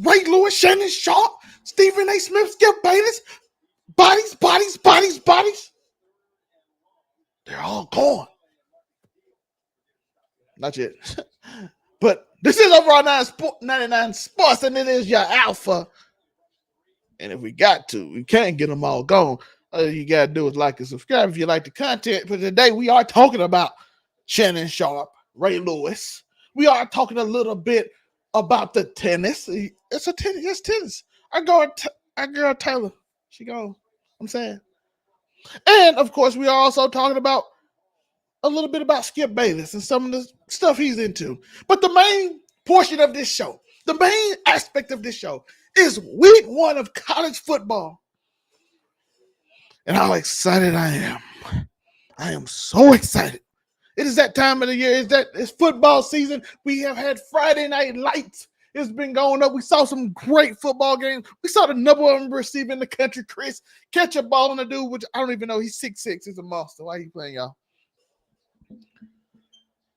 Ray Lewis, Shannon Sharp, Stephen A. Smith, Skip Bayless, bodies. They're all gone. Not yet. But this is Overall 99 Sports, and it is your alpha. And if we got to, we can't get them all gone. All you got to do is like and subscribe if you like the content. But today we are talking about Shannon Sharp, Ray Lewis. We are talking a little bit about the tennis. It's tennis. Our girl Taylor, she goes. I'm saying. And, of course, we are also talking about a little bit about Skip Bayless and some of the stuff he's into. But the main portion of this show, the main aspect of this show is week 1 of college football. And how excited I am. I am so excited. It is that time of the year. It's football season. We have had Friday Night Lights. It's been going up. We saw some great football games. We saw the number one receiver in the country, Chris, catch a ball on a dude, which I don't even know. He's 6'6". He's a monster. Why are you playing, y'all?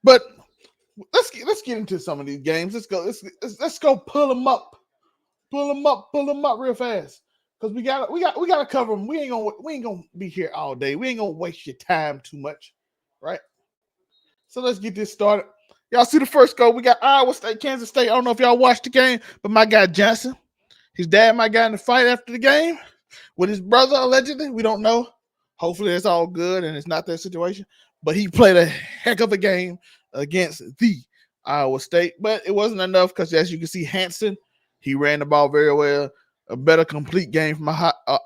But let's get into some of these games. Let's go pull them up real fast. Because we gotta cover them. We ain't gonna be here all day. We ain't gonna waste your time too much, right? So let's get this started. Y'all see the first goal? We got Iowa State, Kansas State. I don't know if y'all watched the game, but my guy Johnson, his dad might got in a fight after the game with his brother, allegedly. We don't know. Hopefully it's all good and it's not that situation. But he played a heck of a game against the Iowa State. But it wasn't enough because, as you can see, Hansen, he ran the ball very well. A better complete game from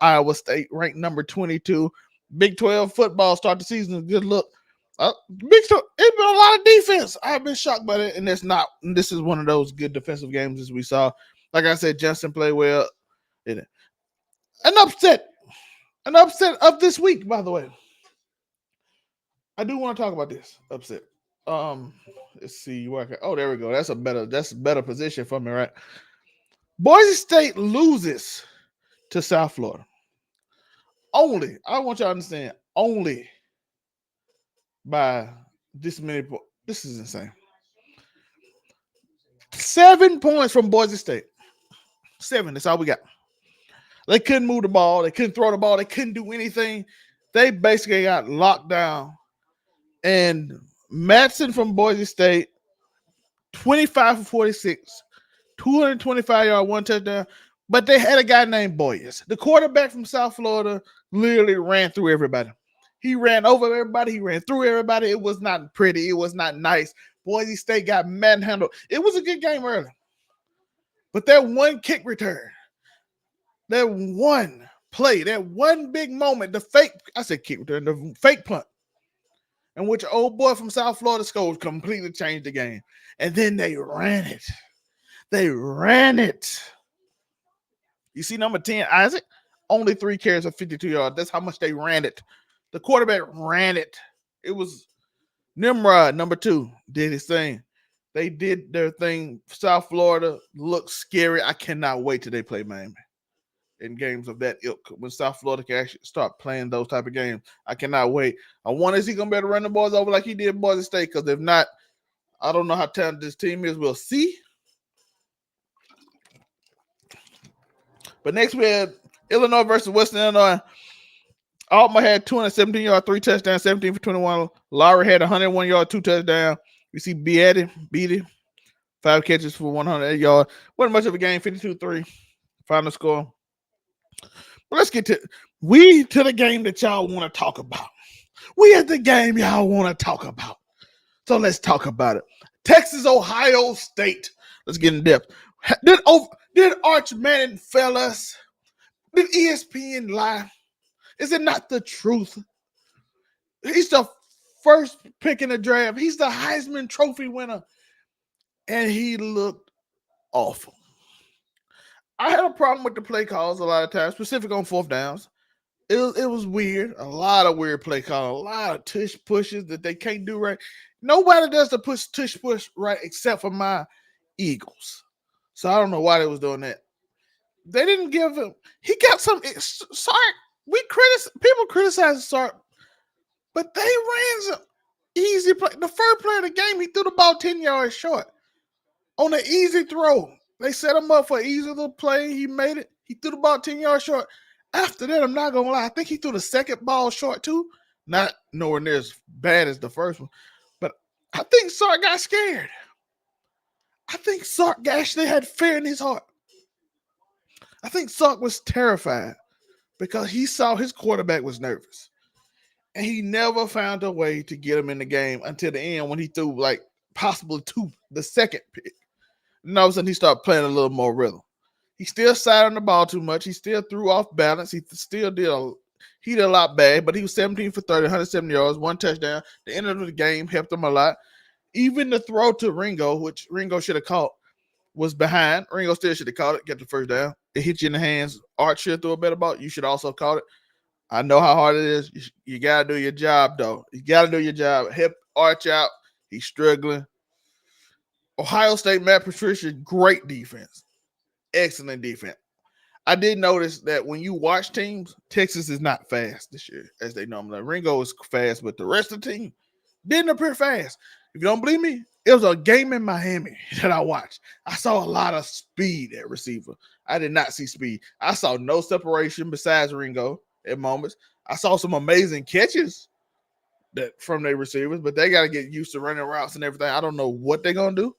Iowa State, ranked number 22. Big 12 football start the season. Good look. Big 12, it's been a lot of defense. I've been shocked by it, and this is one of those good defensive games as we saw. Like I said, Johnson played well. An upset of this week, by the way. I do want to talk about this upset. Let's see where there we go. That's a better position for me, right? Boise State loses to South Florida. Only, I want y'all to understand, only by this many points. This is insane. 7 points from Boise State. 7, that's all we got. They couldn't move the ball. They couldn't throw the ball. They couldn't do anything. They basically got locked down. And Madsen from Boise State, 25 for 46, 225 yards, 1 touchdown. But they had a guy named Boyes. The quarterback from South Florida literally ran through everybody. He ran over everybody. He ran through everybody. It was not pretty. It was not nice. Boise State got manhandled. It was a good game early. But that one kick return, that one play, that one big moment, the fake punt, in which old boy from South Florida scored, completely changed the game. And then they ran it. You see number 10, Isaac, only 3 carries of 52 yards. That's how much they ran it. The quarterback ran it. It was Nimrod, number 2, did his thing. They did their thing. South Florida looks scary. I cannot wait till they play Miami in games of that ilk. When South Florida can actually start playing those type of games, I cannot wait. I wonder, is he going to be able to run the balls over like he did in Boise State? Because if not, I don't know how talented this team is. We'll see. But next we had Illinois versus Western Illinois. Altman had 217 yards, 3 touchdowns, 17 for 21. Lowry had 101 yards, 2 touchdowns. You see Beatty, 5 catches for 108 yards. Wasn't much of a game, 52-3. Final score. But let's get to the game that y'all want to talk about. We at the game y'all want to talk about. So let's talk about it. Texas, Ohio State. Let's get in depth. Did Arch Manning fail us? Did ESPN lie? Is it not the truth? He's the first pick in the draft. He's the Heisman Trophy winner. And he looked awful. I had a problem with the play calls a lot of times, specific on 4th downs. It was weird. A lot of weird play calls. A lot of tush pushes that they can't do right. Nobody does the tush push right except for my Eagles. So I don't know why they was doing that. They didn't give him. He got some. Sark. People criticize Sark, but they ran some easy play. The first play of the game, he threw the ball 10 yards short on an easy throw. They set him up for an easy little play. He made it. He threw the ball 10 yards short. After that, I'm not going to lie. I think he threw the second ball short too. Not nowhere near as bad as the first one. But I think Sark got scared. I think Sark actually had fear in his heart. I think Sark was terrified because he saw his quarterback was nervous. And he never found a way to get him in the game until the end when he threw like possibly the second pick. And all of a sudden he started playing a little more rhythm. He still sat on the ball too much. He still threw off balance. He still did a lot bad, but he was 17 for 30, 170 yards, 1 touchdown. The end of the game helped him a lot. Even the throw to Ringo, which Ringo should have caught, was behind. Ringo still should have caught it, get the first down. It hit you in the hands. Art should have threw a better ball. You should also caught it. I know how hard it is. You got to do your job, though. You got to do your job. Help Arch out. He's struggling. Ohio State, Matt Patricia, great defense. Excellent defense. I did notice that when you watch teams, Texas is not fast this year, as they normally are. Ringo is fast, but the rest of the team didn't appear fast. If you don't believe me, it was a game in Miami that I watched. I saw a lot of speed at receiver. I did not see speed. I saw no separation besides Ringo at moments. I saw some amazing catches from their receivers, but they got to get used to running routes and everything. I don't know what they're going to do,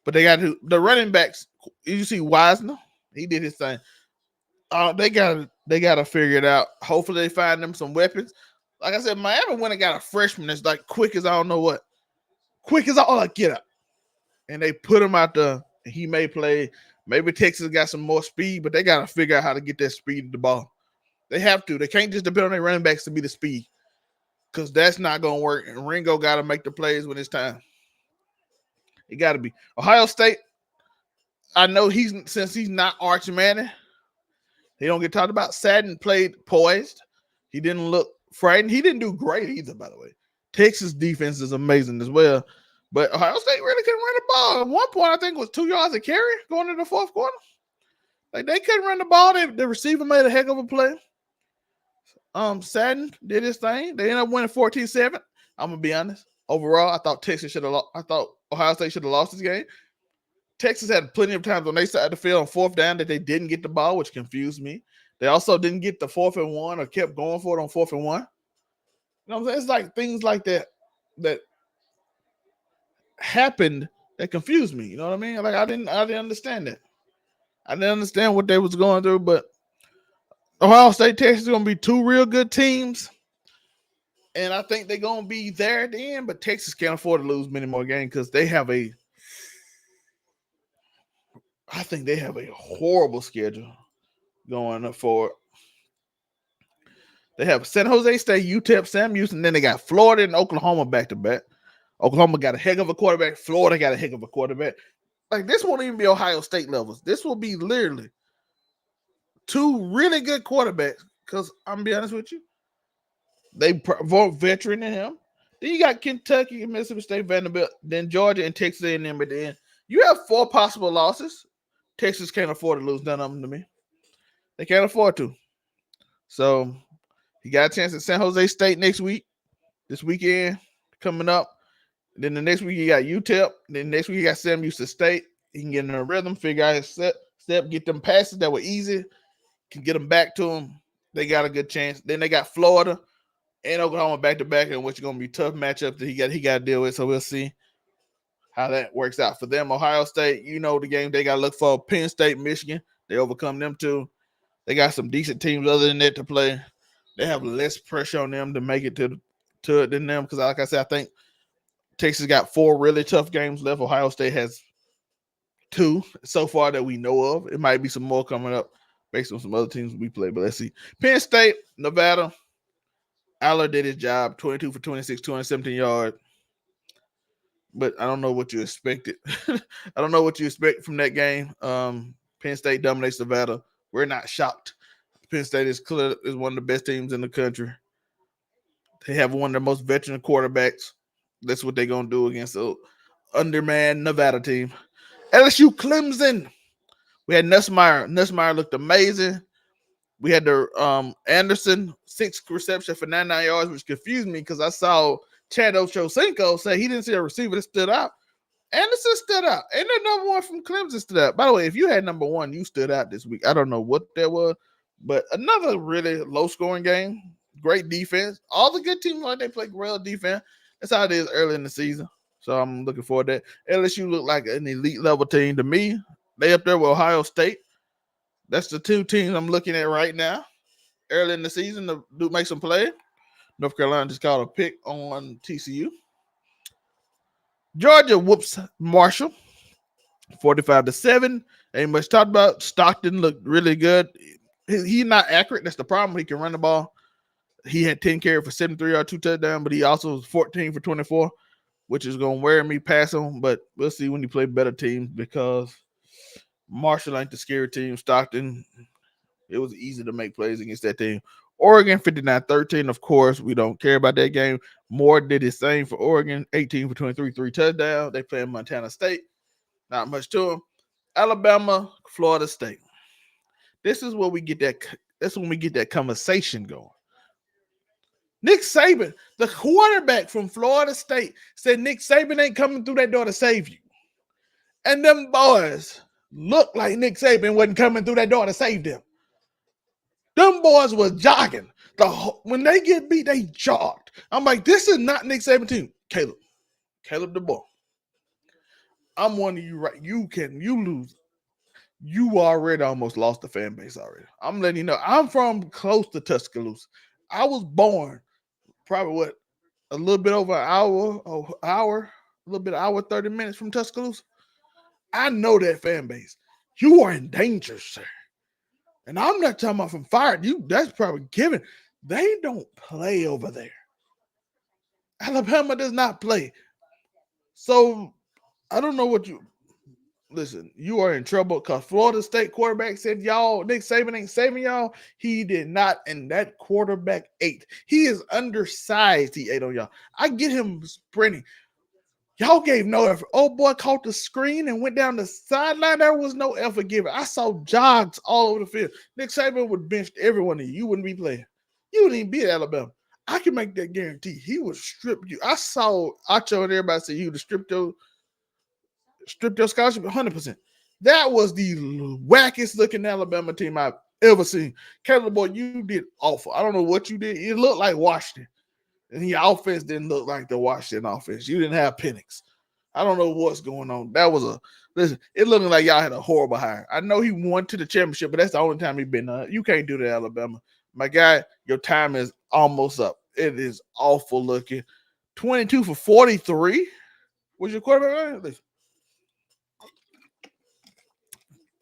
but they got to. The running backs, you see Wisner, he did his thing. They got to figure it out. Hopefully they find them some weapons. Like I said, Miami went and got a freshman that's like quick as I don't know what. Quick as all like get up. And they put him out there. And he may play. Maybe Texas got some more speed, but they got to figure out how to get that speed to the ball. They have to. They can't just depend on their running backs to be the speed. Because that's not going to work. And Ringo got to make the plays when it's time. It got to be. Ohio State, I know since he's not Arch Manning, he don't get talked about. Sadden played poised. He didn't look frightened. He didn't do great either, by the way. Texas defense is amazing as well. But Ohio State really couldn't run the ball. At one point, I think it was 2 yards of carry going into the fourth quarter. Like they couldn't run the ball. The receiver made a heck of a play. Sadden did his thing. They ended up winning 14-7. I'm gonna be honest. Overall, I thought Texas should have lost. I thought Ohio State should have lost this game. Texas had plenty of times on their side of the field on fourth down that they didn't get the ball, which confused me. They also didn't get the 4th and 1 or kept going for it on 4th and 1. You know what I'm saying? It's like things like that happened that confused me. You know what I mean? Like I didn't understand that. I didn't understand what they was going through, but Ohio State, Texas is going to be two real good teams. And I think they're going to be there at the end, but Texas can't afford to lose many more games because they have a horrible schedule going up forward. They have San Jose State, UTEP, Sam Houston, then they got Florida and Oklahoma back-to-back. Oklahoma got a heck of a quarterback. Florida got a heck of a quarterback. Like, this won't even be Ohio State levels. This will be literally two really good quarterbacks because I'm going to be honest with you, they vote veteran in him. Then you got Kentucky and Mississippi State, Vanderbilt, then Georgia and Texas A&M at the end. You have 4 possible losses. Texas can't afford to lose none of them to me. They can't afford to. So you got a chance at San Jose State next week, this weekend coming up. Then the next week you got UTEP. Then next week you got Sam Houston State. You can get in a rhythm, figure out his step, get them passes that were easy, can get them back to them. They got a good chance. Then they got Florida and Oklahoma back-to-back, and which is going to be a tough matchup that he got to deal with. So we'll see how that works out for them. Ohio State, you know the game they got to look for. Penn State, Michigan, they overcome them too. They got some decent teams other than that to play. They have less pressure on them to make it to it than them because, like I said, I think Texas got 4 really tough games left. Ohio State has 2 so far that we know of. It might be some more coming up based on some other teams we play, but let's see. Penn State, Nevada. Aller did his job, 22 for 26, 217 yards. But I don't know what you expected. I don't know what you expect from that game. Penn State dominates Nevada. We're not shocked. Penn State is one of the best teams in the country. They have one of the most veteran quarterbacks. That's what they're going to do against the undermanned Nevada team. LSU Clemson. We had Nussmeier. Nussmeier looked amazing. We had the Anderson 6 reception for 99 yards, which confused me because I saw Chad Ochocinco say he didn't see a receiver that stood out. Anderson stood out. And the number one from Clemson stood out. By the way, if you had number one, you stood out this week. I don't know what that was, but another really low scoring game. Great defense. All the good teams like they play real defense. That's how it is early in the season. So I'm looking forward to that. LSU look like an elite level team to me. They up there with Ohio State. That's the two teams I'm looking at right now. Early in the season to make some play. North Carolina just called a pick on TCU. Georgia whoops Marshall 45-7. Ain't much talked about. Stockton looked really good. He's not accurate. That's the problem. He can run the ball. He had 10 carries for 73 or 2 touchdowns, but he also was 14 for 24, which is going to wear me past him. But we'll see when he play better teams because Marshall ain't the scary team. Stockton, it was easy to make plays against that team. Oregon 59-13. Of course, we don't care about that game. Moore did his same for Oregon, 18 for 23, 3 touchdowns. They play in Montana State. Not much to them. Alabama, Florida State. This is where we get that. That's when we get that conversation going. Nick Saban, the quarterback from Florida State, said Nick Saban ain't coming through that door to save you. And them boys looked like Nick Saban wasn't coming through that door to save them. Them boys was jogging. When they get beat, they jogged. I'm like, this is not Nick Saban team. Caleb DeBoer. I'm warning you right. You lose. You already almost lost the fan base already. I'm letting you know. I'm from close to Tuscaloosa. I was born probably a little bit over an hour, a little bit hour, 30 minutes from Tuscaloosa. I know that fan base. You are in danger, sir. And I'm not talking about from fired. That's probably given. They don't play over there. Alabama does not play. So I don't know what you listen. You are in trouble because Florida State quarterback said y'all, Nick Saban ain't saving y'all. He did not, and that quarterback ate. He is undersized. He ate on y'all. I get him sprinting. Y'all gave no effort. Oh boy, caught the screen and went down the sideline. There was no effort given. I saw jogs all over the field. Nick Saban would bench every one of you. You wouldn't be playing. You wouldn't even be at Alabama. I can make that guarantee. He would strip you. I saw Acho and everybody say you would strip your scholarship 100%. That was the wackiest looking Alabama team I've ever seen. Kalen, boy, you did awful. I don't know what you did. It looked like Washington. And your offense didn't look like the Washington offense. You didn't have Penix. I don't know what's going on. Listen, it looked like y'all had a horrible hire. I know he won to the championship, but that's the only time he's been you can't do that, Alabama. My guy, your time is almost up. It is awful looking. 22 for 43 was your quarterback. Listen.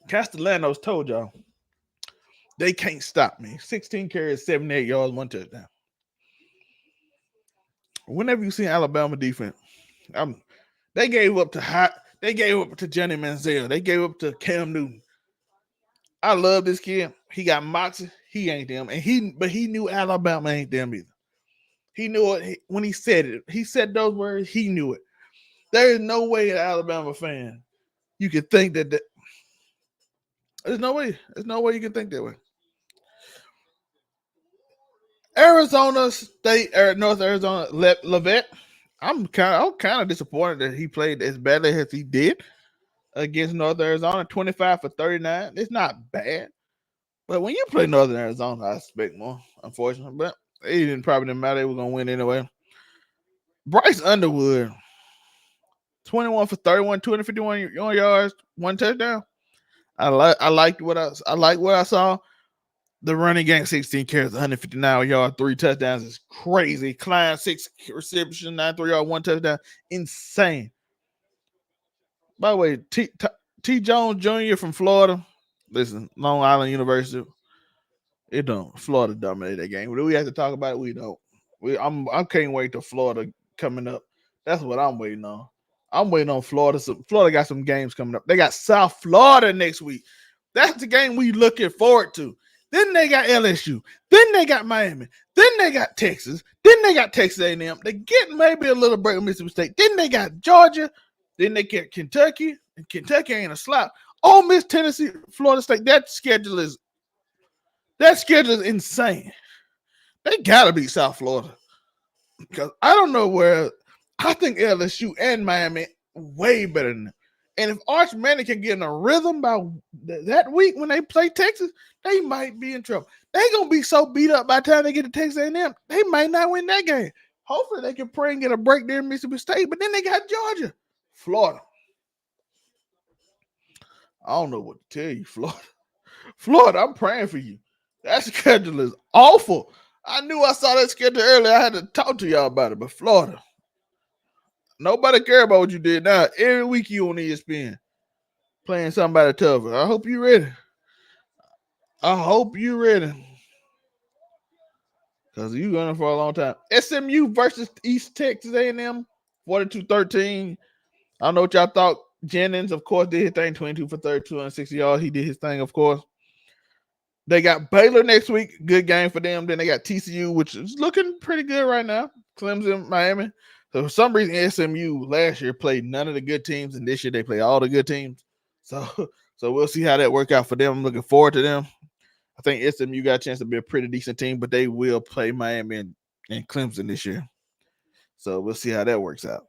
Castellanos told y'all they can't stop me. 16 carries, 78 yards, 1 touchdown. Whenever you see Alabama defense, they gave up to Johnny Manziel. They gave up to Cam Newton. I love this kid. He got moxie. He ain't them, but he knew Alabama ain't them either. He knew it when he said it. He said those words. He knew it. There is no way an Alabama fan you could think that. There's no way. There's no way you can think that way. Arizona State or North Arizona Levet. I'm kind of disappointed that he played as badly as he did against North Arizona. 25 for 39. It's not bad, but when you play Northern Arizona, I expect more. Unfortunately, but it probably didn't matter. They were gonna win anyway. Bryce Underwood, 21 for 31, 251 yards, 1 touchdown. I liked what I saw. The running game, 16 carries, 159 yards, 3 touchdowns is crazy. Klein, 6 receptions, 93 yards, 1 touchdown. Insane. By the way, T. Jones Jr. from Florida. Listen, Long Island University. It don't. Florida dominated that game. Do we have to talk about it? We don't. I can't wait till Florida coming up. That's what I'm waiting on. I'm waiting on Florida. Florida got some games coming up. They got South Florida next week. That's the game we looking forward to. Then they got LSU. Then they got Miami. Then they got Texas. Then they got Texas A&M. They get maybe a little break with Mississippi State. Then they got Georgia. Then they get Kentucky. And Kentucky ain't a slap. Ole Miss, Tennessee, Florida State. That schedule is insane. They gotta beat South Florida. Because I don't know where. I think LSU and Miami way better than them. And if Arch Manning can get in a rhythm by that week when they play Texas, they might be in trouble. They're going to be so beat up by the time they get to Texas A&M, they might not win that game. Hopefully they can pray and get a break there in Mississippi State, but then they got Georgia, Florida. I don't know what to tell you, Florida. Florida, I'm praying for you. That schedule is awful. I knew I saw that schedule earlier. I had to talk to y'all about it, but Florida, nobody care about what you did now. Every week you on ESPN playing somebody tougher. I hope you ready. Because you going for a long time. SMU versus East Texas A&M, 42-13. I don't know what y'all thought. Jennings, of course, did his thing, 22 for 32 260 yards. He did his thing, of course. They got Baylor next week. Good game for them. Then they got TCU, which is looking pretty good right now. Clemson, Miami. So for some reason, SMU last year played none of the good teams, and this year they play all the good teams. So we'll see how that work out for them. I'm looking forward to them. I think SMU got a chance to be a pretty decent team, but they will play Miami and Clemson this year. So we'll see how that works out.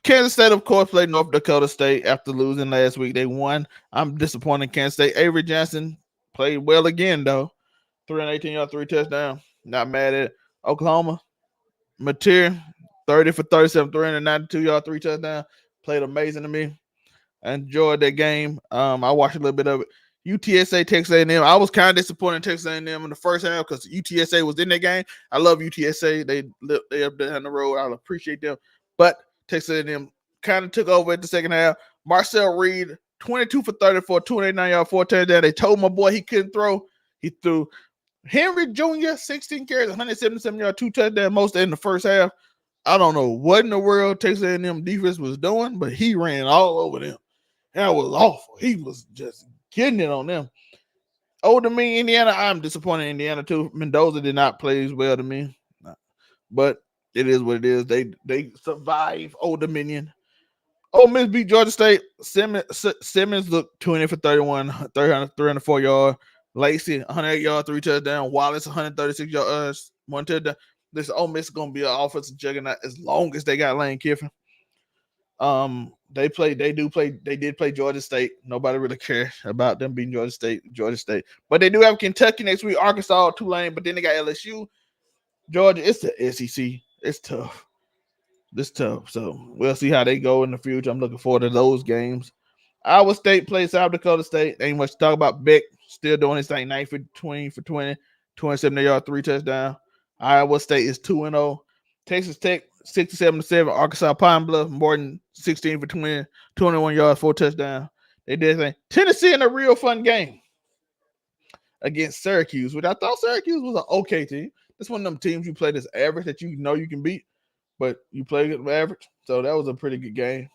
Kansas State, of course, played North Dakota State after losing last week. They won. I'm disappointed in Kansas State. Avery Johnson played well again, though. 318 yards, 3 touchdowns. Not mad at it. Oklahoma, Mateer, 30 for 37, 392 yards, 3 touchdowns. Played amazing to me. I enjoyed that game. I watched a little bit of it. UTSA, Texas A&M. I was kind of disappointed in Texas A&M in the first half because UTSA was in that game. I love UTSA. They up down the road. I'll appreciate them. But Texas A&M kind of took over at the second half. Marcel Reed, 22 for 34, 289 yards, 4 touchdowns. They told my boy he couldn't throw. He threw. Henry Jr., 16 carries, 177 yards, 2 touchdowns, most in the first half. I don't know what in the world Texas A&M defense was doing, but he ran all over them. That was awful. He was just getting it on them. Oh, to me, Indiana, I'm disappointed in Indiana too. Mendoza did not play as well to me, but it is what it is. They survive Old Dominion. Ole Miss beat Georgia State. Simmons looked 20 for 31, 304 yards. Lacey, 108 yards, 3 touchdowns. Wallace, 136 yards, 1 touchdown. This Ole Miss is going to be an offensive juggernaut as long as they got Lane Kiffin. They did play Georgia State. Nobody really cares about them beating Georgia State. But they do have Kentucky next week, Arkansas, Tulane, but then they got LSU, Georgia. It's the SEC. It's tough. So we'll see how they go in the future. I'm looking forward to those games. Iowa State plays South Dakota State. Ain't much to talk about. Beck still doing his thing, 9 for 20 for 20, 27 yards, 3 touchdowns. Iowa State is 2-0. Texas Tech, 67-7. Arkansas Pine Bluff, Morton, 16 for 20, 21 yards, 4 touchdowns. They did thing. Tennessee in a real fun game against Syracuse, which I thought Syracuse was an okay team. That's one of them teams you play this average that you know you can beat, but you play it average. So that was a pretty good game.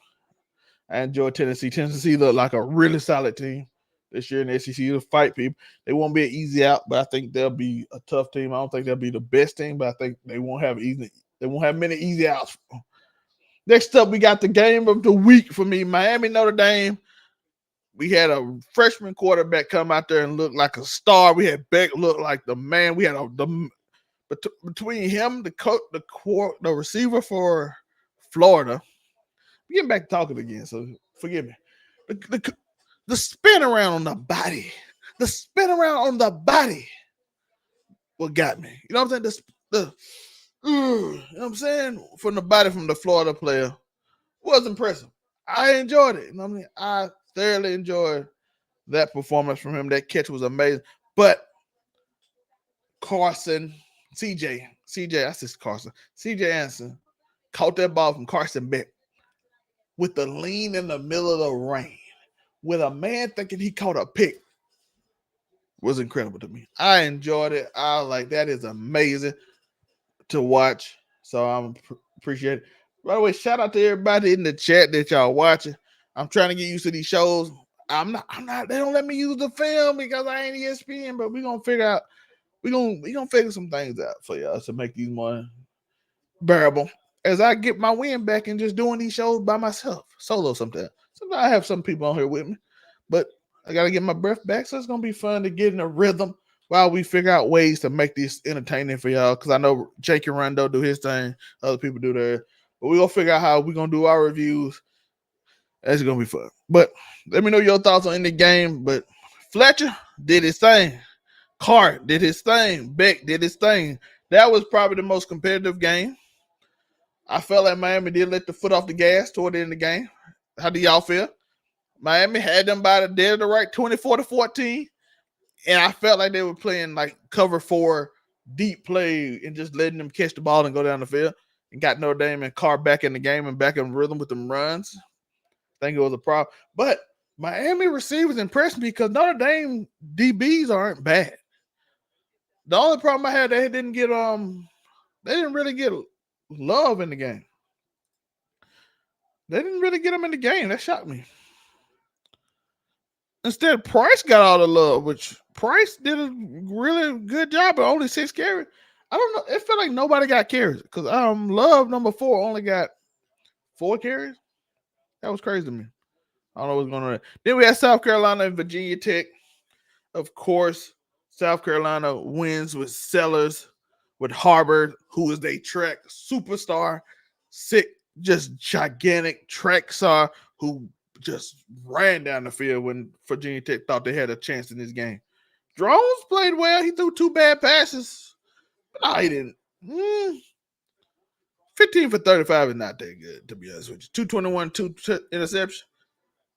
I enjoyed Tennessee. Tennessee looked like a really solid team this year in the SEC to fight people. They won't be an easy out, but I think they'll be a tough team. I don't think they'll be the best team, but I think they won't have many easy outs. Next up, we got the game of the week for me. Miami, Notre Dame. We had a freshman quarterback come out there and look like a star. We had Beck look like the man. We had between him, the receiver for Florida. I'm getting back to talking again, so forgive me. The spin around on the body. The spin around on the body. What got me? You know what I'm saying? You know what I'm saying? From the body from the Florida player was impressive. I enjoyed it. You know what I mean? I thoroughly enjoyed that performance from him. That catch was amazing. But CJ Anderson caught that ball from Carson Beck with the lean in the middle of the rain, with a man thinking he caught a pick, was incredible to me. I enjoyed it. I was like, that is amazing to watch. So I appreciate it. By the way, shout out to everybody in the chat that y'all watching. I'm trying to get used to these shows. I'm not, they don't let me use the film because I ain't ESPN, but we're gonna figure out, we're gonna figure some things out for y'all to make these more bearable as I get my wind back and just doing these shows by myself, solo sometimes. Sometimes I have some people on here with me, but I got to get my breath back. So it's going to be fun to get in a rhythm while we figure out ways to make this entertaining for y'all. Because I know Jake and Rondo do his thing. Other people do theirs. But we're going to figure out how we're going to do our reviews That's gonna be fun. But let me know your thoughts on the game. But Fletcher did his thing. Carr did his thing. Beck did his thing. That was probably the most competitive game. I felt like Miami did let the foot off the gas toward the end of the game. How do y'all feel? Miami had them by the dead of the right, 24-14, and I felt like they were playing like cover 4, deep play, and just letting them catch the ball and go down the field. And got Notre Dame and Carr back in the game and back in rhythm with them runs. I think it was a problem, but Miami receivers impressed me because Notre Dame DBs aren't bad. The only problem I had, they didn't really get love in the game. They didn't really get them in the game. That shocked me. Instead, Price got all the love, which Price did a really good job, but only 6 carries. I don't know. It felt like nobody got carries because Love number 4 only got 4 carries. That was crazy to me. I don't know what's going on there. Then we had South Carolina and Virginia Tech. Of course, South Carolina wins with Sellers, with Harvard, who is a track superstar, sick, just gigantic track star who just ran down the field when Virginia Tech thought they had a chance in this game. Drones played well. He threw 2 bad passes. But no, he didn't. 15 for 35 is not that good, to be honest with you. 221, 2 interceptions.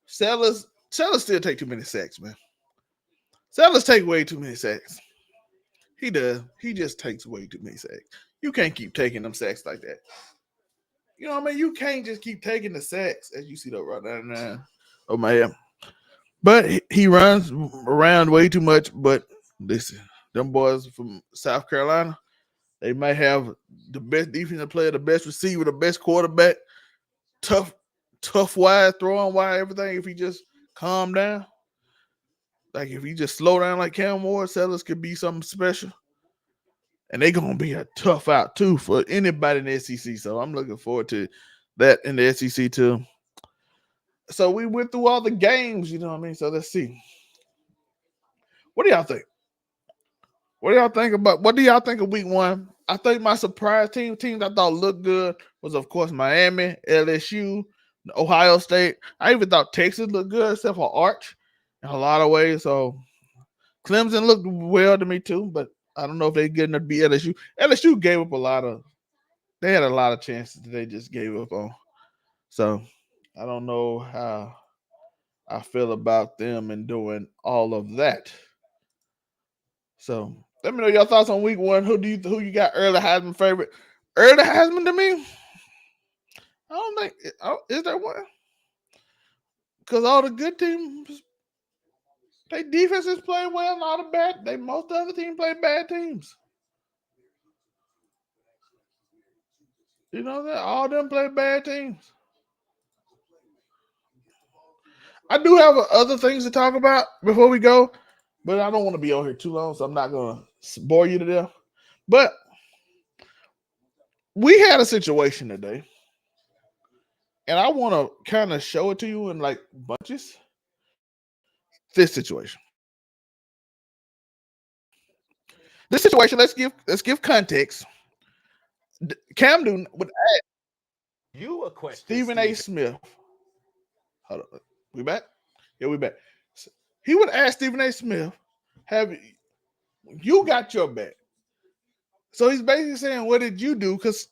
Sellers still take too many sacks, man. Sellers take way too many sacks. He does. He just takes way too many sacks. You can't keep taking them sacks like that. You know what I mean? You can't just keep taking the sacks, as you see that right now. Oh, my head. But he runs around way too much. But listen, them boys from South Carolina, they might have the best defensive player, the best receiver, the best quarterback, tough wide, throwing wide, everything. If he just calm down, like if he just slow down like Cam Moore, Sellers could be something special. And they're going to be a tough out, too, for anybody in the SEC. So I'm looking forward to that in the SEC, too. So we went through all the games, you know what I mean? So let's see. What do y'all think? What do y'all think of week 1? I think my surprise teams I thought looked good was, of course, Miami, LSU, Ohio State. I even thought Texas looked good, except for Arch in a lot of ways. So Clemson looked well to me, too, but I don't know if they're good enough to beat LSU. LSU gave up they had a lot of chances that they just gave up on. So I don't know how I feel about them and doing all of that. So let me know your thoughts on week 1. Who you got early Heisman favorite? Early Heisman to me? I don't think is there one? Because all the good teams, their defense is playing well, and all the bad. Most of the other teams play bad teams. You know that all them play bad teams. I do have other things to talk about before we go, but I don't want to be on here too long, so I'm not going to bore you to death. But we had a situation today, and I want to kind of show it to you in like bunches. This situation. Let's give context. Cam Newton would ask you a question. Stephen A. Smith. Hold on. We back? Yeah, we back. He would ask Stephen A. Smith, have you got your back? So he's basically saying, what did you do? Because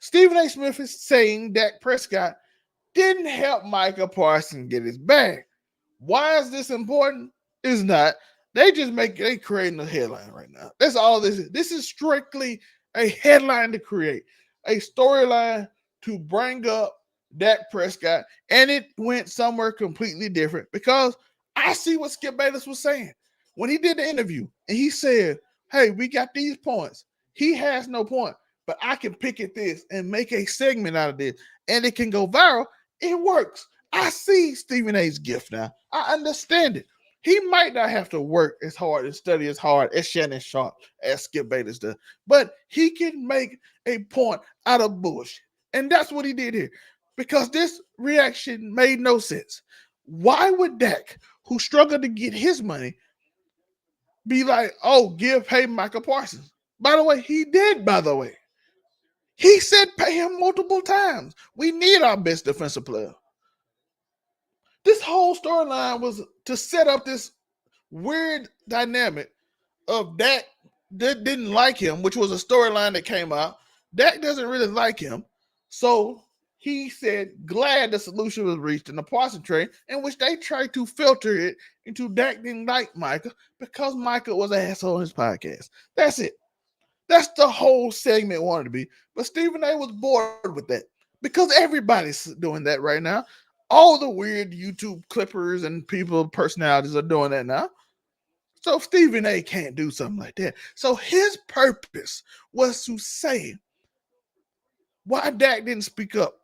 Stephen A. Smith is saying Dak Prescott didn't help Micah Parsons get his bag. Why is this important? It's not. They creating a headline right now. That's all this is. This is strictly a headline to create, a storyline to bring up Dak Prescott, and it went somewhere completely different because I see what Skip Bayless was saying when he did the interview, and he said, hey, we got these points. He has no point, but I can pick at this and make a segment out of this, and it can go viral. It works. I see Stephen A's gift now. I understand it. He might not have to work as hard and study as hard as Shannon Sharp, as Skip Bayless does, but he can make a point out of bullshit. And that's what he did here, because this reaction made no sense. Why would Dak, who struggled to get his money, be like, oh, pay Micah Parsons? By the way, he did, He said pay him multiple times. We need our best defensive player. This whole storyline was to set up this weird dynamic of Dak that didn't like him, which was a storyline that came out. Dak doesn't really like him. So he said, glad the solution was reached in the Parsons trade, in which they tried to filter it into Dak didn't like Micah because Micah was an asshole on his podcast. That's it. That's the whole segment wanted to be. But Stephen A was bored with that because everybody's doing that right now. All the weird YouTube clippers and people, personalities are doing that now. So Stephen A can't do something like that. So his purpose was to say why Dak didn't speak up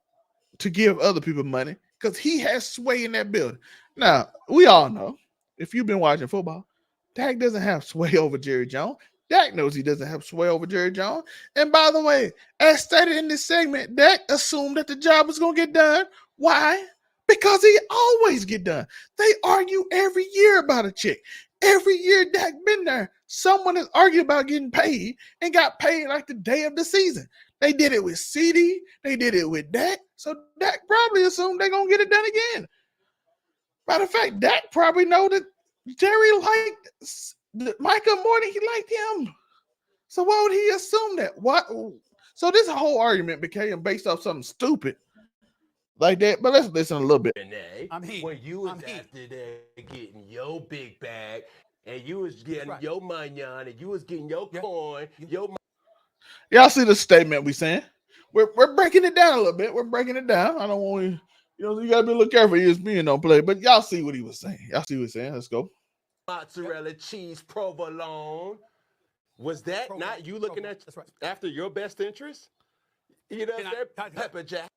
to give other people money because he has sway in that building. Now, we all know, if you've been watching football, Dak doesn't have sway over Jerry Jones. Dak knows he doesn't have sway over Jerry Jones. And by the way, as stated in this segment, Dak assumed that the job was going to get done. Why? Because he always get done. They argue every year about a check. Every year Dak been there, someone is arguing about getting paid and got paid like the day of the season. They did it with CD. They did it with Dak. So Dak probably assumed they're going to get it done again. Matter of fact, Dak probably know that Jerry liked Micah more than he liked him. So why would he assume that? What? So this whole argument became based off something stupid like that. But let's listen a little bit. When you was after that getting your big bag and you was getting your money on and you was getting your coin, your Y'all see the statement we saying? We're breaking it down a little bit. We're breaking it down. I don't want to, you gotta be a little careful. ESPN don't play, but y'all see what he was saying. Y'all see what he's saying. Let's go. mozzarella cheese provolone. Was that not you looking at after your best interest? You know what I'm saying? Pepper Jack.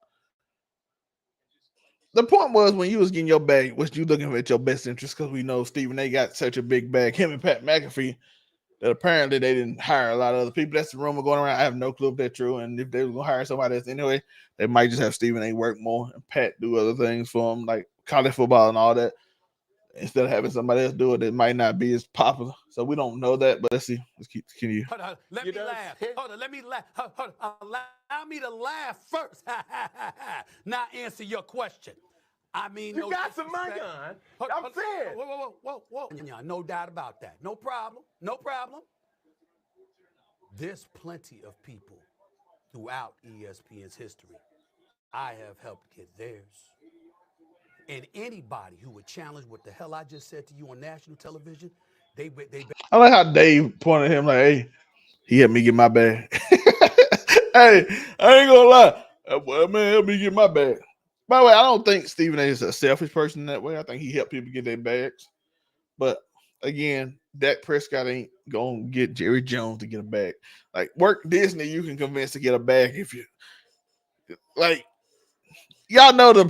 The point was when you was getting your bag, was you looking at your best interest? Because we know Stephen A got such a big bag, him and Pat McAfee, that apparently they didn't hire a lot of other people. That's the rumor going around. I have no clue if that's true. And if they were going to hire somebody else anyway, they might just have Stephen A work more and Pat do other things for him, like college football and all that, instead of having somebody else do it. It might not be as popular. So we don't know that, but let's see. Let's continue. Hold on, let me laugh. Hold on, let me laugh. Hold on, allow me to laugh first. Now answer your question. I mean, you got some money on. I'm saying. Whoa. Yeah, no doubt about that. No problem. There's plenty of people throughout ESPN's history I have helped get theirs. And anybody who would challenge what the hell I just said to you on national television, they I like how Dave pointed at him like, hey, he helped me get my bag. Hey, I ain't gonna lie. That man helped me get my bag. By the way, I don't think Stephen A is a selfish person that way. I think he helped people get their bags. But again, Dak Prescott ain't gonna get Jerry Jones to get a bag. Like work Disney, you can convince to get a bag if you like. Y'all know the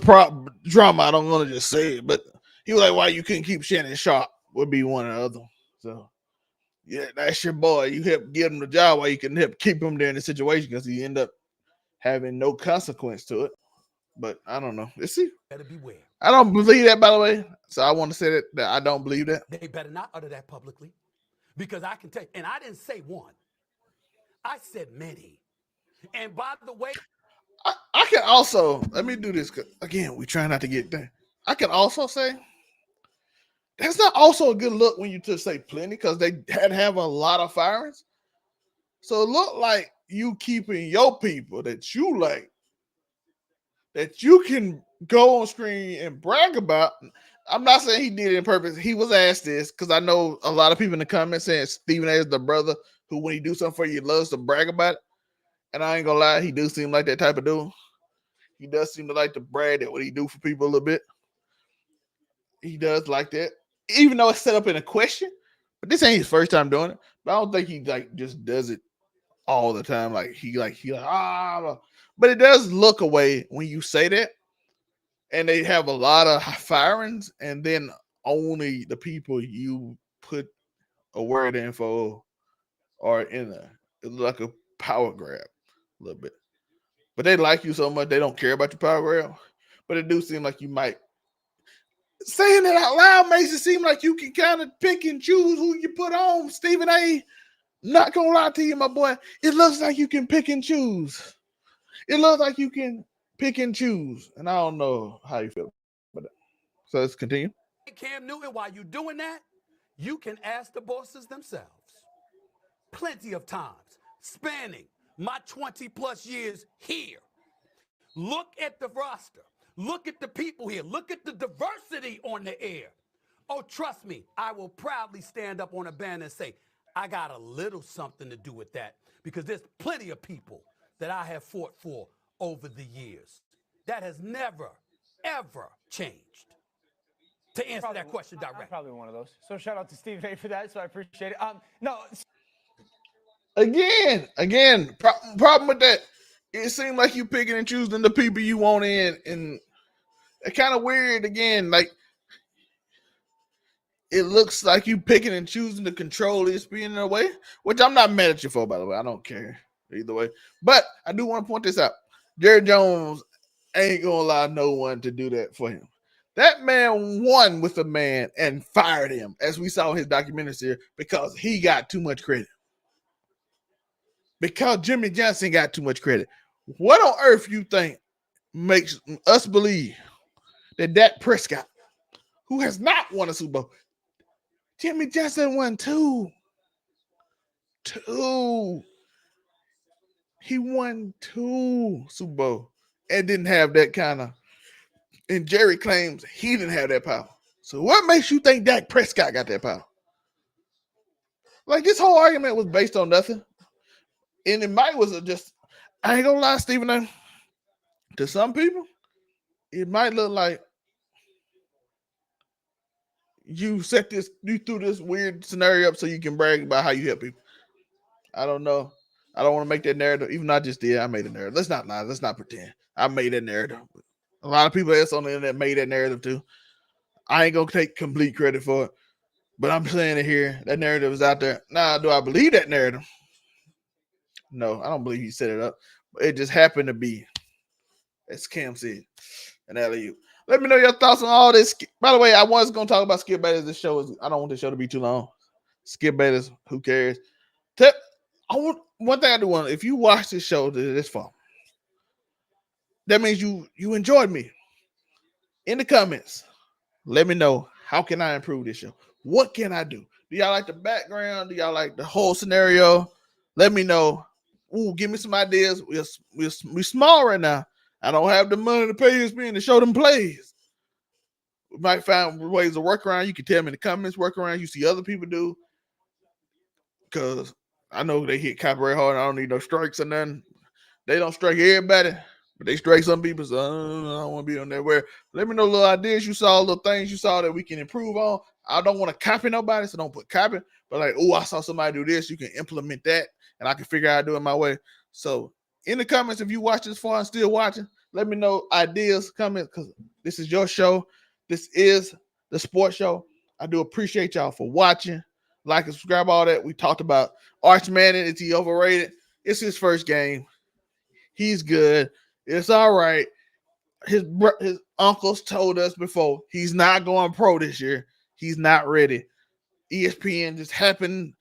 drama. I don't want to just say it, but he was like, "Why you couldn't keep Shannon Sharp?" Would be one or the other. So yeah, that's your boy. You help get him the job while you can help keep him there in the situation because he end up having no consequence to it. But I don't know. Let's see. better beware. I don't believe that, by the way. So I want to say that I don't believe that. They better not utter that publicly, because I can tell you, and I didn't say one. I said many. And by the way, I can also, let me do this. Again, we try not to get there. I can also say that's not also a good look when you just say plenty because they had to have a lot of firings. So it looked like you keeping your people that you like, that you can go on screen and brag about. I'm not saying he did it on purpose. He was asked this because I know a lot of people in the comments saying Stephen A is the brother who, when he do something for you, loves to brag about it. And I ain't gonna lie, he do seem like that type of dude. He does seem to like to brag at what he do for people a little bit. He does like that, even though it's set up in a question. But this ain't his first time doing it. But I don't think he like just does it all the time. Like he but it does look away when you say that. And they have a lot of firings, and then only the people you put a word info are in there. It's like a power grab a little bit. But they like you so much, they don't care about your power grab. But it do seem like you might. Saying it out loud makes it seem like you can kind of pick and choose who you put on. Stephen A, not going to lie to you, my boy. It looks like you can pick and choose. It looks like you can pick and choose. And I don't know how you feel about that. So let's continue. Cam Newton, while you're doing that, you can ask the bosses themselves. Plenty of times, spanning my 20-plus years here. Look at the roster. Look at the people here. Look at the diversity on the air. Oh, trust me, I will proudly stand up on a banner and say, I got a little something to do with that, because there's plenty of people that I have fought for over the years. That has never, ever changed. To answer that question directly. I'm probably one of those. So shout out to Steve A for that. So I appreciate it. No. Again, problem with that. It seems like you picking and choosing the people you want in, and it's kind of weird. Again, like it looks like you picking and choosing to control ESPN in a way, which I'm not mad at you for, by the way. I don't care either way. But I do want to point this out. Jerry Jones ain't gonna allow no one to do that for him. That man won with a man and fired him, as we saw in his documentaries here, because he got too much credit. Because Jimmy Johnson got too much credit. What on earth you think makes us believe that Dak Prescott, who has not won a Super Bowl, Jimmy Johnson won two. He won 2 Super Bowl and didn't have that kind of. And Jerry claims he didn't have that power. So what makes you think Dak Prescott got that power? Like, this whole argument was based on nothing. And it might was just, I ain't gonna lie, Stephen, to some people, it might look like you threw this weird scenario up so you can brag about how you help people. I don't know. I don't want to make that narrative. Even though I just did, I made a narrative. Let's not lie. Let's not pretend. I made that narrative. A lot of people else on the internet made that narrative too. I ain't gonna take complete credit for it, but I'm saying it here. That narrative is out there. Now, do I believe that narrative? No, I don't believe he set it up. But it just happened to be, as Cam said, an alley-oop. Let me know your thoughts on all this. By the way, I was going to talk about Skip Bayless. I don't want this show to be too long. Skip Bayless, who cares? One thing I do want, if you watch this show this far, that means you enjoyed me. In the comments, let me know, how can I improve this show? What can I do? Do y'all like the background? Do y'all like the whole scenario? Let me know. Ooh, give me some ideas. We're small right now. I don't have the money to pay ESPN to show them plays. We might find ways to work around. You can tell me in the comments, work around. You see other people do. Because I know they hit copyright hard. I don't need no strikes or nothing. They don't strike everybody, but they strike some people. So I don't want to be on there. Where let me know little ideas you saw, little things you saw that we can improve on. I don't want to copy nobody, so don't put copy. But like, oh, I saw somebody do this. You can implement that, and I can figure out how to do it my way. So in the comments, if you watch this far and still watching, let me know ideas, comments, because this is your show. This is the sports show. I do appreciate y'all for watching. Like and subscribe, all that. We talked about Arch Manning. Is he overrated? It's his first game. He's good. It's all right. His uncles told us before he's not going pro this year. He's not ready. ESPN just happened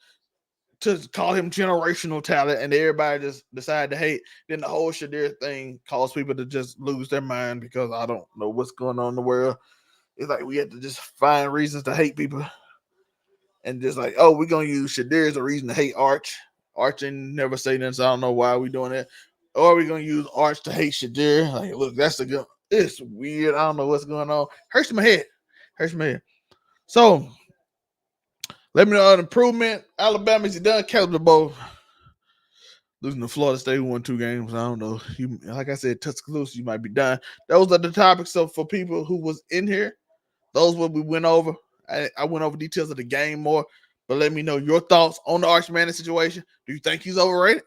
to call him generational talent, and everybody just decided to hate. Then the whole Shadir thing caused people to just lose their mind because I don't know what's going on in the world. It's like we had to just find reasons to hate people. And just like, oh, we're going to use Shadir as a reason to hate Arch. Arch ain't never say nothing, so I don't know why we doing that. Or we're going to use Arch to hate Shadir. Like, look, that's the good. It's weird. I don't know what's going on. Hurts my head. So, let me know an improvement. Alabama, is he done? Caleb DeBoer losing to Florida State, who won 2 games. I don't know. Like I said, Tuscaloosa, you might be done. Those are the topics. So, for people who was in here, those what we went over. I went over details of the game more, but let me know your thoughts on the Arch Manning situation. Do you think he's overrated?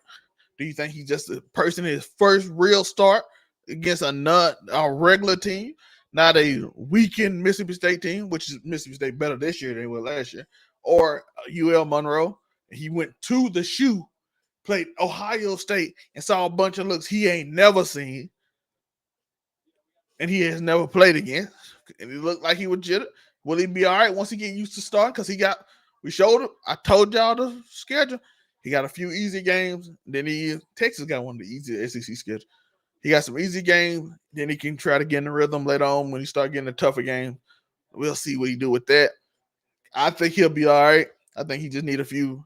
Do you think he's just a person in his first real start against a regular team, not a weakened Mississippi State team, which is Mississippi State better this year than they were last year, or UL Monroe? He went to the shoe, played Ohio State, and saw a bunch of looks he ain't never seen, and he has never played against, and he looked like he was legit. Will he be all right once he get used to starting? Because we showed him. I told y'all the schedule. He got a few easy games. Then Texas got one of the easier SEC schedules. He got some easy games. Then he can try to get in the rhythm later on when he start getting a tougher game. We'll see what he do with that. I think he'll be all right. I think he just need a few,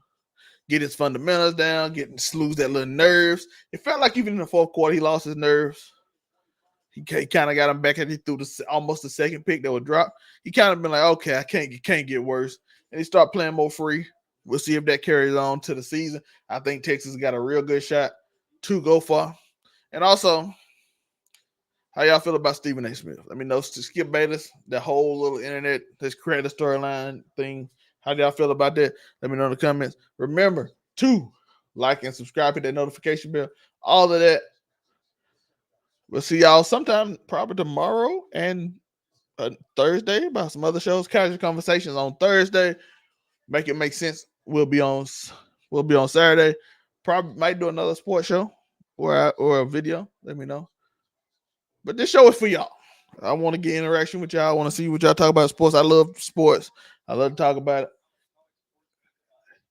get his fundamentals down, lose that little nerves. It felt like even in the fourth quarter, he lost his nerves. He kind of got him back, and he threw almost the second pick that would drop. He kind of been like, okay, I can't get worse. And he start playing more free. We'll see if that carries on to the season. I think Texas got a real good shot to go far. And also, how y'all feel about Stephen A. Smith? Let me know. Skip Bayless, the whole little internet, this creative storyline thing. How do y'all feel about that? Let me know in the comments. Remember to like and subscribe, hit that notification bell. All of that. We'll see y'all sometime, probably tomorrow and Thursday, about some other shows. Casual Conversations on Thursday. Make it make sense. We'll be on Saturday. Probably might do another sports show or a video. Let me know. But this show is for y'all. I want to get interaction with y'all. I want to see what y'all talk about sports. I love sports. I love to talk about it.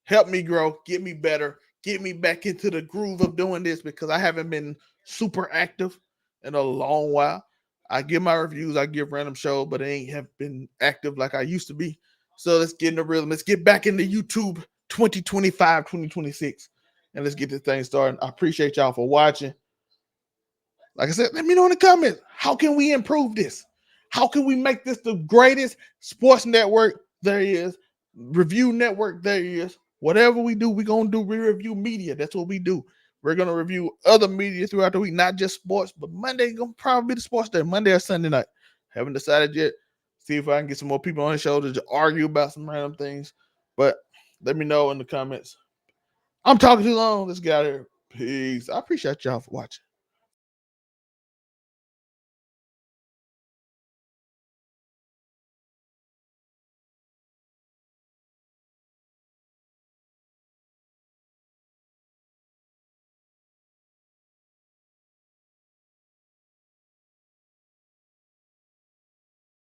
Help me grow. Get me better. Get me back into the groove of doing this because I haven't been super active in a long while. I give my reviews. I give random shows, but I ain't have been active like I used to be. So let's get in the rhythm. Let's get back into YouTube 2025, 2026. And let's get this thing started. I appreciate y'all for watching. Like I said, let me know in the comments. How can we improve this? How can we make this the greatest sports network there is? Review network there is. Whatever we do, we're going to do. We review media. That's what we do. We're going to review other media throughout the week, not just sports. But Monday is going to probably be the sports day. Monday or Sunday night. Haven't decided yet. See if I can get some more people on the show to argue about some random things. But let me know in the comments. I'm talking too long. Let's get out of here. Peace. I appreciate y'all for watching.